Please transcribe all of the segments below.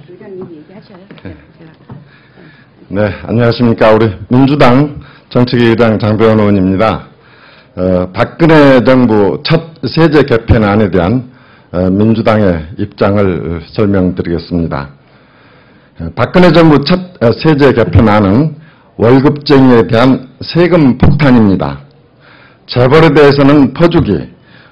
부장님 얘기하셔요. 네, 안녕하십니까. 우리 민주당 정책위의장 장병원 의원입니다. 박근혜 정부 첫 세제 개편안에 대한 민주당의 입장을 설명드리겠습니다. 박근혜 정부 첫 세제 개편안은 월급쟁이에 대한 세금 폭탄입니다. 재벌에 대해서는 퍼주기,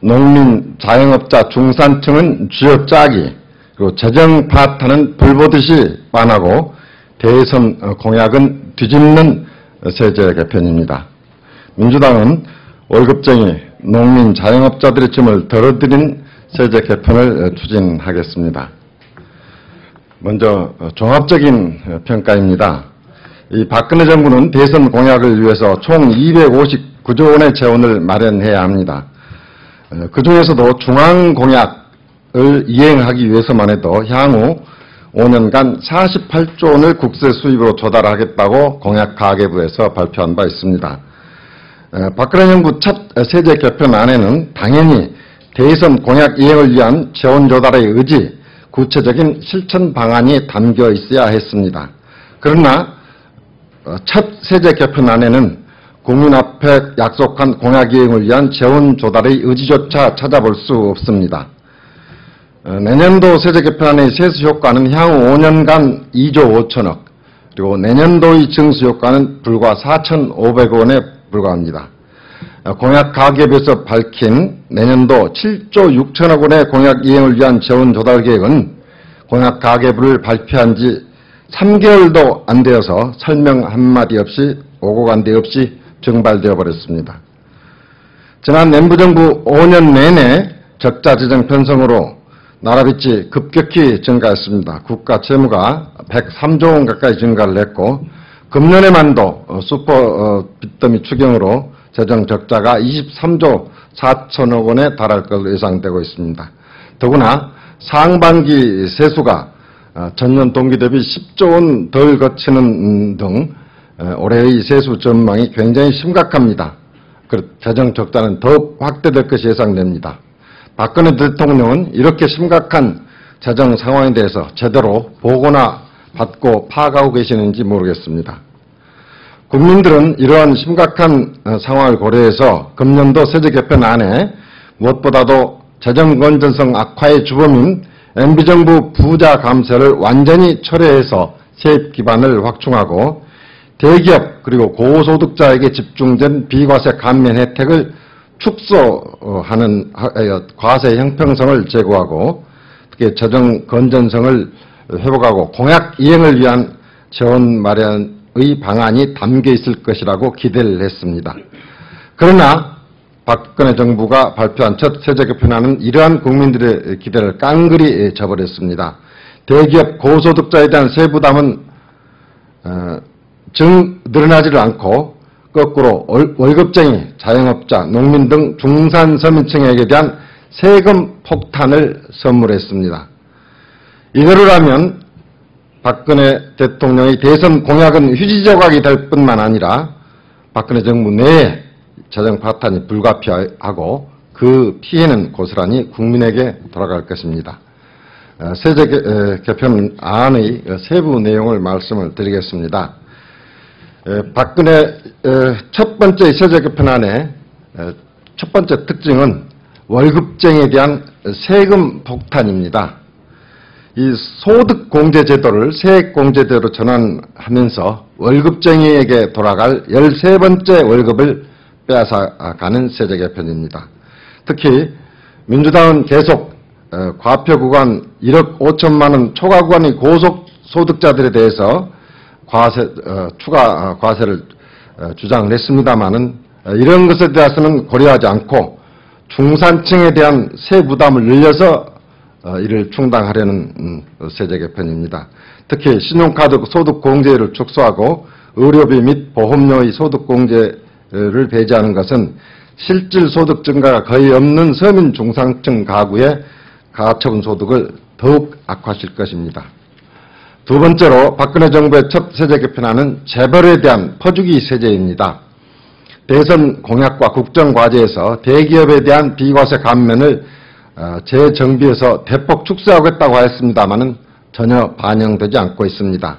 농민, 자영업자, 중산층은 쥐어 짜기, 그리고 재정 파탄은 불보듯이 반하고 대선 공약은 뒤집는 세제 개편입니다. 민주당은 월급쟁이, 농민, 자영업자들의 짐을 덜어드린 세제 개편을 추진하겠습니다. 먼저 종합적인 평가입니다. 이 박근혜 정부는 대선 공약을 위해서 총 259조 원의 재원을 마련해야 합니다. 그중에서도 중앙 공약을 이행하기 위해서만 해도 향후 5년간 48조 원을 국세 수입으로 조달하겠다고 공약가계부에서 발표한 바 있습니다. 박근혜 정부 첫 세제 개편안에는 당연히 대선 공약 이행을 위한 재원 조달의 의지, 구체적인 실천 방안이 담겨 있어야 했습니다. 그러나 첫 세제 개편안에는 국민 앞에 약속한 공약 이행을 위한 재원 조달의 의지조차 찾아볼 수 없습니다. 내년도 세제 개편안의 세수 효과는 향후 5년간 2조 5천억, 그리고 내년도의 증수 효과는 불과 4,500원에 불과합니다. 공약 가계부에서 밝힌 내년도 7조 6천억 원의 공약 이행을 위한 재원 조달 계획은 공약 가계부를 발표한 지 3개월도 안 되어서 설명 한마디 없이 오고 간 데 없이 증발되어 버렸습니다. 지난 내무정부 5년 내내 적자 재정 편성으로 나라 빚이 급격히 증가했습니다. 국가 채무가 103조 원 가까이 증가를 했고 금년에만도 슈퍼 빚더미 추경으로 재정 적자가 23조 4천억 원에 달할 것으로 예상되고 있습니다. 더구나 상반기 세수가 전년 동기 대비 10조 원 덜 거치는 등 올해의 세수 전망이 굉장히 심각합니다. 재정 적자는 더욱 확대될 것이 예상됩니다. 박근혜 대통령은 이렇게 심각한 재정 상황에 대해서 제대로 보고나 받고 파악하고 계시는지 모르겠습니다. 국민들은 이러한 심각한 상황을 고려해서 금년도 세제 개편안에 무엇보다도 재정 건전성 악화의 주범인 MB정부 부자 감세를 완전히 철회해서 세입 기반을 확충하고 대기업 그리고 고소득자에게 집중된 비과세 감면 혜택을 축소하는 과세 형평성을 제고하고 특히 재정 건전성을 회복하고 공약 이행을 위한 재원 마련의 방안이 담겨 있을 것이라고 기대를 했습니다. 그러나 박근혜 정부가 발표한 첫 세제 개편안은 이러한 국민들의 기대를 깡그리 저버렸습니다. 대기업 고소득자에 대한 세부담은 늘어나지를 않고 거꾸로 월급쟁이, 자영업자, 농민 등 중산 서민층에게 대한 세금 폭탄을 선물했습니다. 이대로라면 박근혜 대통령의 대선 공약은 휴지 조각이 될 뿐만 아니라 박근혜 정부 내에 재정 파탄이 불가피하고 그 피해는 고스란히 국민에게 돌아갈 것입니다. 세제 개편안의 세부 내용을 말씀을 드리겠습니다. 박근혜 첫 번째 세제 개편안의 첫 번째 특징은 월급쟁이에 대한 세금 폭탄입니다. 이 소득공제제도를 세액공제제도로 전환하면서 월급쟁이에게 돌아갈 13번째 월급을 빼앗아가는 세제 개편입니다. 특히 민주당은 계속 과표 구간 1억 5천만 원 초과 구간의 고소득자들에 대해서 추가 과세를 주장을 했습니다마는 이런 것에 대해서는 고려하지 않고 중산층에 대한 세 부담을 늘려서 이를 충당하려는 세제 개편입니다. 특히 신용카드 소득공제를 축소하고 의료비 및 보험료의 소득공제를 배제하는 것은 실질 소득 증가가 거의 없는 서민 중산층 가구의 가처분 소득을 더욱 악화시킬 것입니다. 두 번째로 박근혜 정부의 첫 세제 개편안은 재벌에 대한 퍼주기 세제입니다. 대선 공약과 국정과제에서 대기업에 대한 비과세 감면을 재정비해서 대폭 축소하겠다고 했습니다마는 전혀 반영되지 않고 있습니다.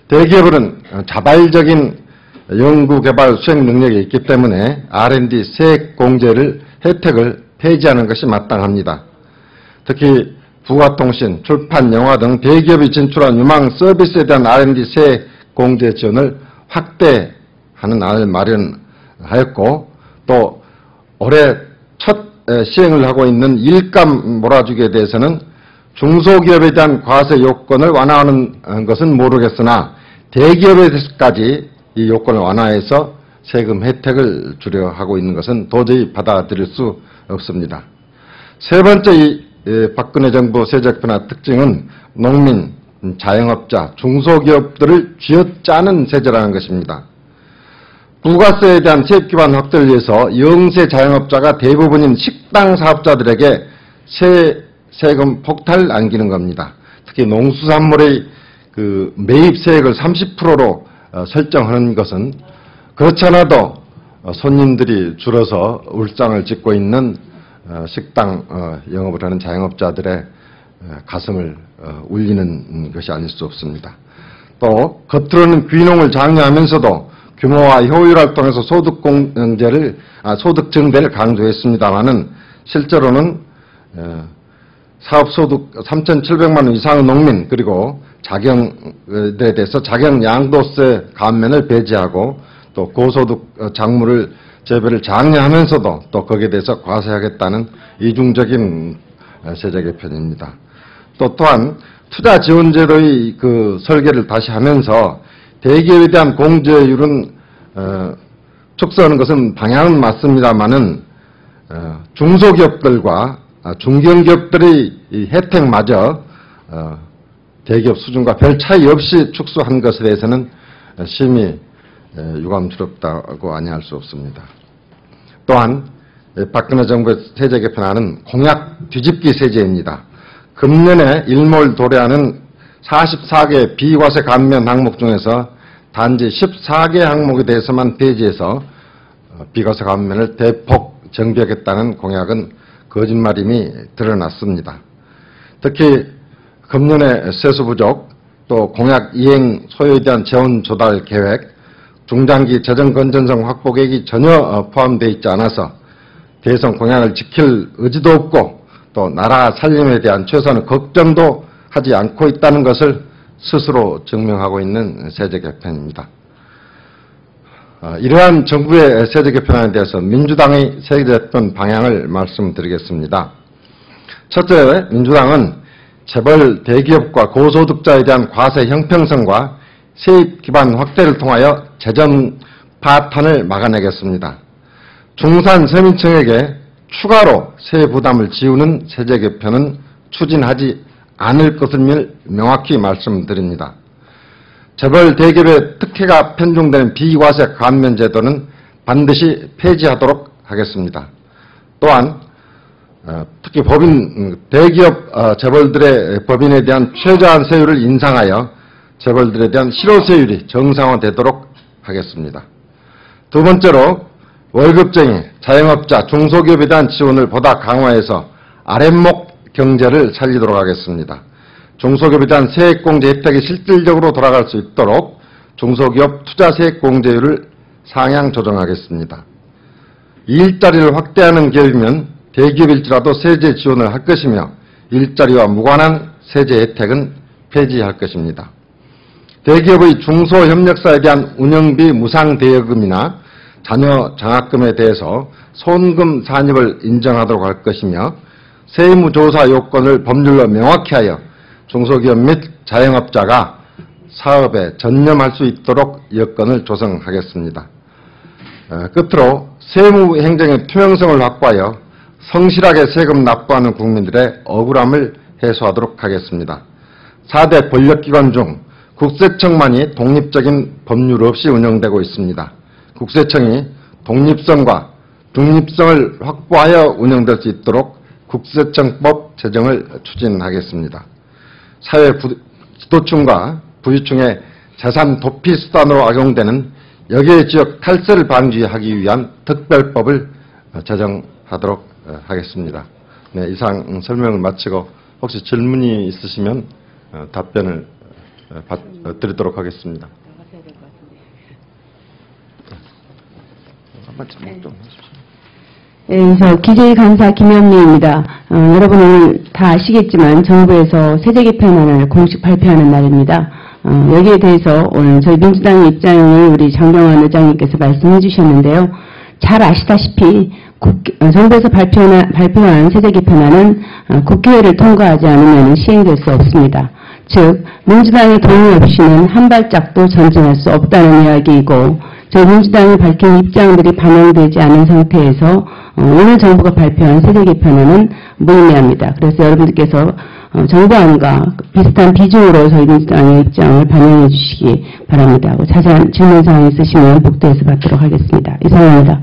대기업은 자발적인 연구개발 수행 능력이 있기 때문에 R&D 세액 공제를 혜택을 폐지하는 것이 마땅합니다. 특히 부가통신, 출판, 영화 등 대기업이 진출한 유망 서비스에 대한 R&D 세액 공제 지원을 확대하는 안을 마련하였고, 또 올해 첫 시행을 하고 있는 일감 몰아주기에 대해서는 중소기업에 대한 과세 요건을 완화하는 것은 모르겠으나 대기업에까지 이 요건을 완화해서 세금 혜택을 주려 하고 있는 것은 도저히 받아들일 수 없습니다. 세 번째 박근혜 정부 세제 개편의 특징은 농민, 자영업자, 중소기업들을 쥐어짜는 세제라는 것입니다. 부가세에 대한 세입 기반 확대를 위해서 영세 자영업자가 대부분인 식당 사업자들에게 세금 폭탄을 안기는 겁니다. 특히 농수산물의 그 매입 세액을 30%로 설정하는 것은 그렇지 않아도 손님들이 줄어서 울상을 짓고 있는 식당 영업을 하는 자영업자들의 가슴을 울리는 것이 아닐 수 없습니다. 또 겉으로는 귀농을 장려하면서도 규모와 효율을 통해서 소득 증대를 강조했습니다마는 실제로는 사업소득 3,700만 원 이상의 농민, 그리고 자경에 대해서 자경 양도세 감면을 배제하고 또 고소득 작물을 재배를 장려하면서도 또 거기에 대해서 과세하겠다는 이중적인 세제 개편입니다. 또한 투자 지원 제도의 그 설계를 다시 하면서 대기업에 대한 공제율은 축소하는 것은 방향은 맞습니다만은 중소기업들과 중견기업들의 이 혜택마저 대기업 수준과 별 차이 없이 축소한 것에 대해서는 심히 유감스럽다고 아니할 수 없습니다. 또한 박근혜 정부의 세제 개편안은 공약 뒤집기 세제입니다. 금년에 일몰 도래하는 44개 비과세 감면 항목 중에서 단지 14개 항목에 대해서만 폐지해서 비과세 감면을 대폭 정비하겠다는 공약은 거짓말임이 드러났습니다. 특히 금년의 세수 부족, 또 공약 이행 소요에 대한 재원 조달 계획, 중장기 재정 건전성 확보 계획이 전혀 포함되어 있지 않아서 대선 공약을 지킬 의지도 없고 또 나라 살림에 대한 최소한의 걱정도 하지 않고 있다는 것을 스스로 증명하고 있는 세제 개편입니다. 이러한 정부의 세제 개편안에 대해서 민주당의 세제 개편 방향을 말씀드리겠습니다. 첫째, 민주당은 재벌 대기업과 고소득자에 대한 과세 형평성과 세입 기반 확대를 통하여 재정 파탄을 막아내겠습니다. 중산 서민층에게 추가로 세부 부담을 지우는 세제 개편은 추진하지 않을 것을 명확히 말씀드립니다. 재벌 대기업의 특혜가 편중되는 비과세 감면 제도는 반드시 폐지하도록 하겠습니다. 또한 특히 대기업 재벌들의 법인에 대한 최저한 세율을 인상하여 재벌들에 대한 실효세율이 정상화되도록 하겠습니다. 두 번째로 월급쟁이, 자영업자, 중소기업에 대한 지원을 보다 강화해서 아랫목 경제를 살리도록 하겠습니다. 중소기업에 대한 세액공제 혜택이 실질적으로 돌아갈 수 있도록 중소기업 투자세액공제율을 상향 조정하겠습니다. 일자리를 확대하는 기업이면 대기업일지라도 세제 지원을 할 것이며 일자리와 무관한 세제 혜택은 폐지할 것입니다. 대기업의 중소협력사에 대한 운영비 무상대여금이나 자녀 장학금에 대해서 손금 산입을 인정하도록 할 것이며 세무조사 요건을 법률로 명확히 하여 중소기업 및 자영업자가 사업에 전념할 수 있도록 여건을 조성하겠습니다. 끝으로 세무행정의 투명성을 확보하여 성실하게 세금 납부하는 국민들의 억울함을 해소하도록 하겠습니다. 4대 권력기관 중 국세청만이 독립적인 법률 없이 운영되고 있습니다. 국세청이 독립성과 중립성을 확보하여 운영될 수 있도록 국세청법 제정을 추진하겠습니다. 사회 지도층과 부유층의 재산 도피 수단으로 악용되는 역외 지역 탈세를 방지하기 위한 특별법을 제정하도록 하겠습니다. 네, 이상 설명을 마치고 혹시 질문이 있으시면 답변을 드리도록 하겠습니다. 한번 질문 좀 하십시오. 네, 그래서 기재위 간사 김현미입니다. 여러분은 다 아시겠지만 정부에서 세제 개편안을 공식 발표하는 날입니다. 여기에 대해서 오늘 저희 민주당의 입장을 우리 장병환 의장님께서 말씀해 주셨는데요. 잘 아시다시피 정부에서 발표한 세제 개편안은 국회를 통과하지 않으면 시행될 수 없습니다. 즉 민주당의 동의 없이는 한 발짝도 전진할 수 없다는 이야기이고 저희 민주당이 밝힌 입장들이 반영되지 않은 상태에서 오늘 정부가 발표한 세제 개편안은 무의미합니다. 그래서 여러분들께서 정부안과 비슷한 비중으로 저희 민주당의 입장을 반영해 주시기 바랍니다. 자세한 질문 사항 있으시면 복도에서 받도록 하겠습니다. 이상입니다.